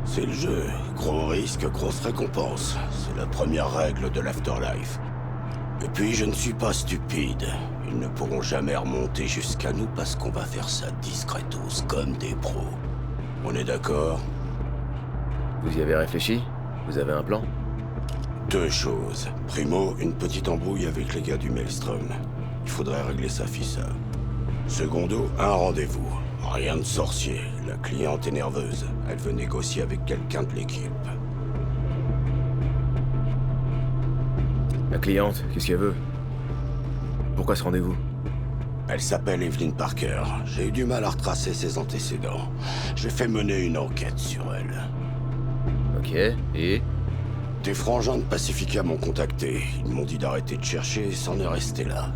C'est le jeu. Gros risque, grosse récompense. C'est la première règle de l'Afterlife. Et puis, je ne suis pas stupide. Ils ne pourront jamais remonter jusqu'à nous parce qu'on va faire ça discretos, comme des pros. On est d'accord? Vous y avez réfléchi? Vous avez un plan? 2 choses. Primo, une petite embrouille avec les gars du Maelstrom. Il faudrait régler ça, fissa. Secondo, un rendez-vous. Rien de sorcier. La cliente est nerveuse. Elle veut négocier avec quelqu'un de l'équipe. La cliente, qu'est-ce qu'elle veut? Pourquoi ce rendez-vous? Elle s'appelle Evelyn Parker. J'ai eu du mal à retracer ses antécédents. J'ai fait mener une enquête sur elle. Ok, et? Tes frangins de Pacifica m'ont contacté. Ils m'ont dit d'arrêter de chercher et s'en est resté là.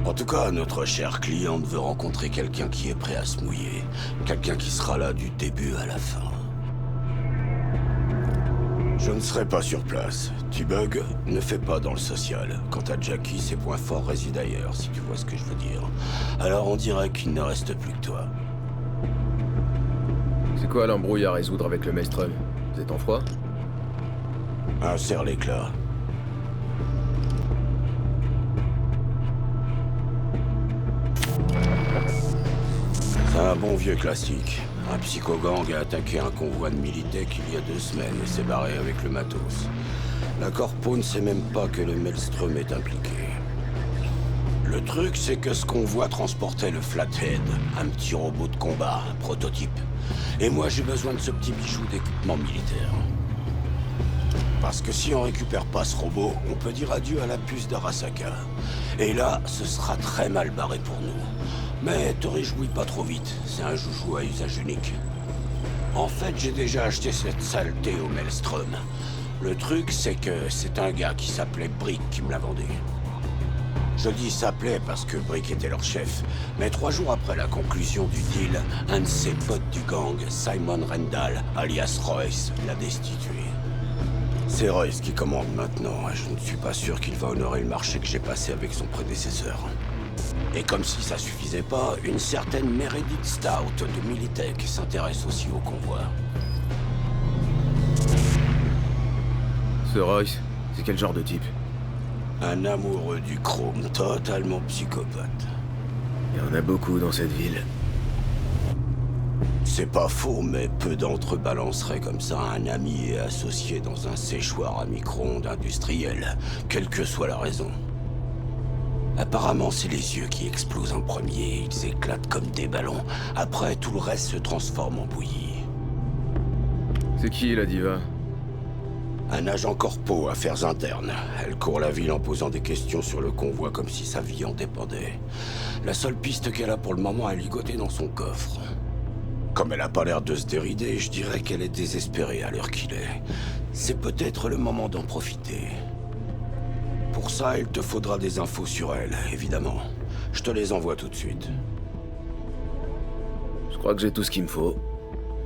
En tout cas, notre chère cliente veut rencontrer quelqu'un qui est prêt à se mouiller. Quelqu'un qui sera là du début à la fin. Je ne serai pas sur place. T-Bug ne fait pas dans le social. Quant à Jackie, ses points forts résident ailleurs, si tu vois ce que je veux dire. Alors on dirait qu'il ne reste plus que toi. C'est quoi l'embrouille à résoudre avec le Maelstrom? Vous êtes en froid? Un serre-l'éclat. C'est un bon vieux classique. Un psychogang a attaqué un convoi de Militech il y a 2 semaines et s'est barré avec le matos. La corpo ne sait même pas que le Maelstrom est impliqué. Le truc, c'est que ce convoi transportait le Flathead, un petit robot de combat, un prototype. Et moi, j'ai besoin de ce petit bijou d'équipement militaire. Parce que si on récupère pas ce robot, on peut dire adieu à la puce d'Arasaka. Et là, ce sera très mal barré pour nous. Mais te réjouis pas trop vite, c'est un joujou à usage unique. En fait, j'ai déjà acheté cette saleté au Maelstrom. Le truc, c'est que c'est un gars qui s'appelait Brick qui me l'a vendu. Je dis s'appelait parce que Brick était leur chef, mais 3 jours après la conclusion du deal, un de ses potes du gang, Simon Rendall, alias Royce, l'a destitué. C'est Royce qui commande maintenant, et je ne suis pas sûr qu'il va honorer le marché que j'ai passé avec son prédécesseur. Et comme si ça suffisait pas, une certaine Meredith Stout de Militech s'intéresse aussi au convoi. Ce Royce, c'est quel genre de type? Un amoureux du chrome, totalement psychopathe. Il y en a beaucoup dans cette ville. C'est pas faux, mais peu d'entre eux balanceraient comme ça un ami et associé dans un séchoir à micro-ondes industriel, quelle que soit la raison. Apparemment, c'est les yeux qui explosent en premier, ils éclatent comme des ballons. Après, tout le reste se transforme en bouillie. C'est qui, la diva? Un agent corpo, affaires internes. Elle court la ville en posant des questions sur le convoi comme si sa vie en dépendait. La seule piste qu'elle a pour le moment est ligotée dans son coffre. Comme elle a pas l'air de se dérider, je dirais qu'elle est désespérée à l'heure qu'il est. C'est peut-être le moment d'en profiter. Pour ça, il te faudra des infos sur elle, évidemment. Je te les envoie tout de suite. Je crois que j'ai tout ce qu'il me faut.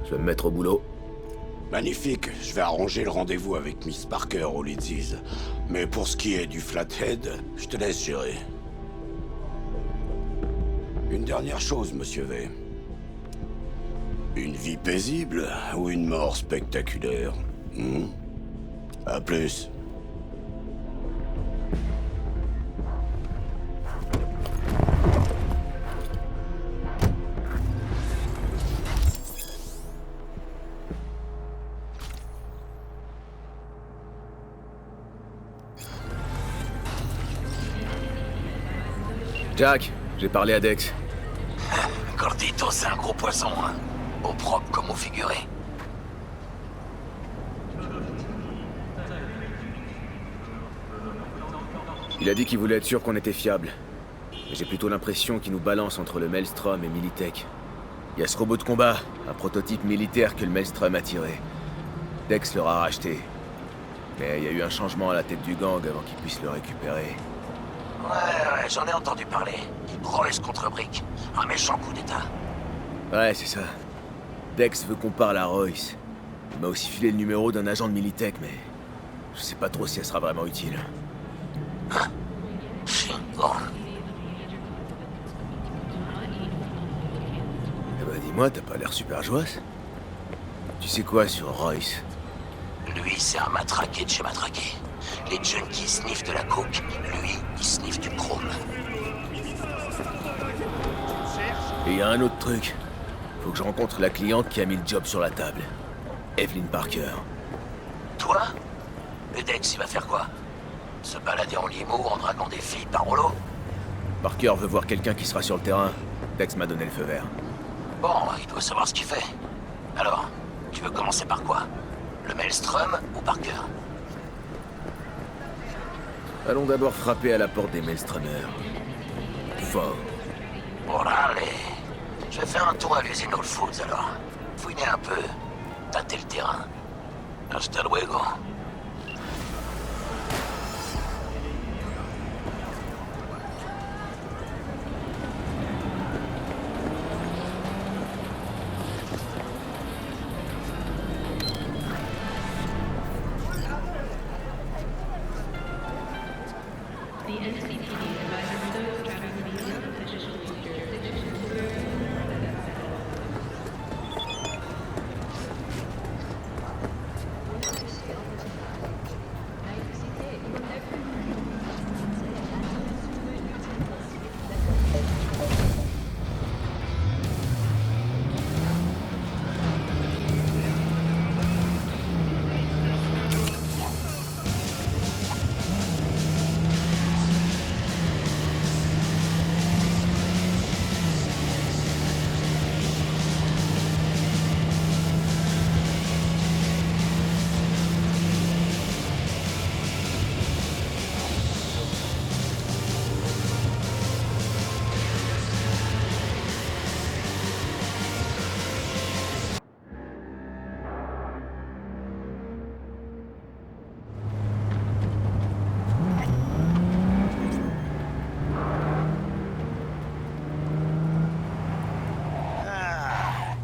Je vais me mettre au boulot. Magnifique, je vais arranger le rendez-vous avec Miss Parker au Leeds. Mais pour ce qui est du Flathead, je te laisse gérer. Une dernière chose, Monsieur V. Une vie paisible ou une mort spectaculaire? À plus. Jack, j'ai parlé à Dex. Gordito, c'est un gros poisson, hein. Au propre comme au figuré. Il a dit qu'il voulait être sûr qu'on était fiable. Mais j'ai plutôt l'impression qu'il nous balance entre le Maelstrom et Militech. Il y a ce robot de combat, un prototype militaire que le Maelstrom a tiré. Dex l'aura racheté. Mais il y a eu un changement à la tête du gang avant qu'il puisse le récupérer. Ouais, j'en ai entendu parler. Royce contre Brick. Un méchant coup d'état. Ouais, c'est ça. Dex veut qu'on parle à Royce. Il m'a aussi filé le numéro d'un agent de Militech, mais... je sais pas trop si elle sera vraiment utile. Hein? Shingon. Eh ben dis-moi, t'as pas l'air super joyeux. Tu sais quoi sur Royce? Lui, c'est un matraqué de chez matraqué. Les junkies sniffent de la coke. Lui, il sniffe du chrome. Et il y a un autre truc. Faut que je rencontre la cliente qui a mis le job sur la table. Evelyn Parker. Toi? Le Dex, il va faire quoi? Se balader en limo en draguant des filles par rouleau? Parker veut voir quelqu'un qui sera sur le terrain. Dex m'a donné le feu vert. Bon, il doit savoir ce qu'il fait. Alors, tu veux commencer par quoi? Le Maelstrom ou Parker? Allons d'abord frapper à la porte des Maelstromers. Fort. Orale. Je vais faire un tour à l'usine All Foods alors. Fouiner un peu. Tâter le terrain. Hasta luego.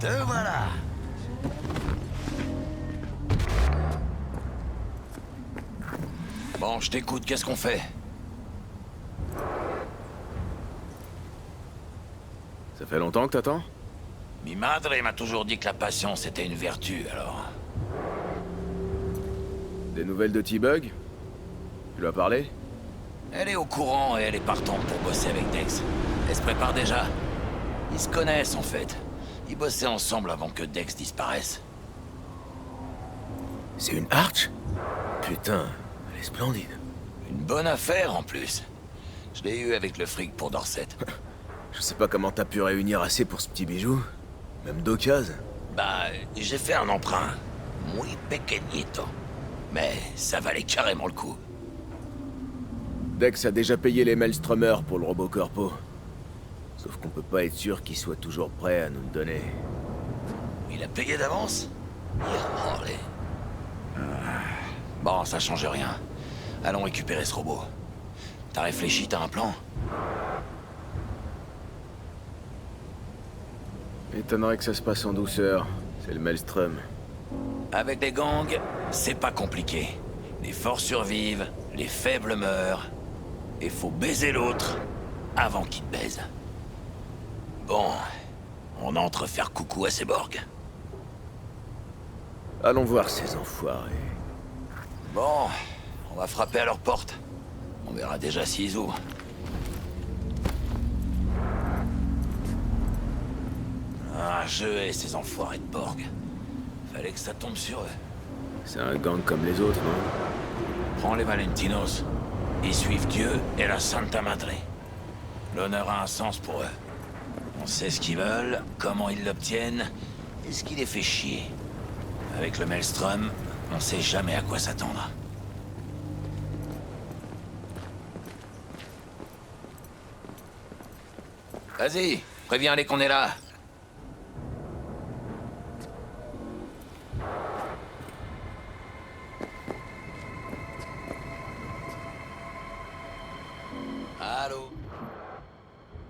Te voilà. Bon, je t'écoute, qu'est-ce qu'on fait? Ça fait longtemps que t'attends? Mi madre m'a toujours dit que la patience était une vertu, alors... Des nouvelles de T-Bug? Tu lui as parlé? Elle est au courant et elle est partante pour bosser avec Dex. Elle se prépare déjà. Ils se connaissent, en fait. Ils bossaient ensemble avant que Dex disparaisse. C'est une Arch? Putain, elle est splendide. Une bonne affaire, en plus. Je l'ai eu avec le fric pour Dorset. Je sais pas comment t'as pu réunir assez pour ce petit bijou. Même d'occasion. Bah, j'ai fait un emprunt. Muy pequeñito. Mais ça valait carrément le coup. Dex a déjà payé les Maelstromers pour le robot corpo. Sauf qu'on peut pas être sûr qu'il soit toujours prêt à nous le donner. Il a payé d'avance? Bon, ça change rien. Allons récupérer ce robot. T'as réfléchi, t'as un plan? Étonnerait que ça se passe en douceur. C'est le Maelstrom. Avec les gangs, c'est pas compliqué. Les forts survivent, les faibles meurent. Et faut baiser l'autre avant qu'il te baise. Bon, on entre faire coucou à ces borgs. Allons voir ces enfoirés. Bon, on va frapper à leur porte. On verra déjà s'ils ouvrent. Ah, je hais ces enfoirés de Borg. Fallait que ça tombe sur eux. C'est un gang comme les autres, non? Prends les Valentinos. Ils suivent Dieu et la Santa Madre. L'honneur a un sens pour eux. On sait ce qu'ils veulent, comment ils l'obtiennent, et ce qui les fait chier. Avec le Maelstrom, on sait jamais à quoi s'attendre. Vas-y, préviens-les qu'on est là. Allô?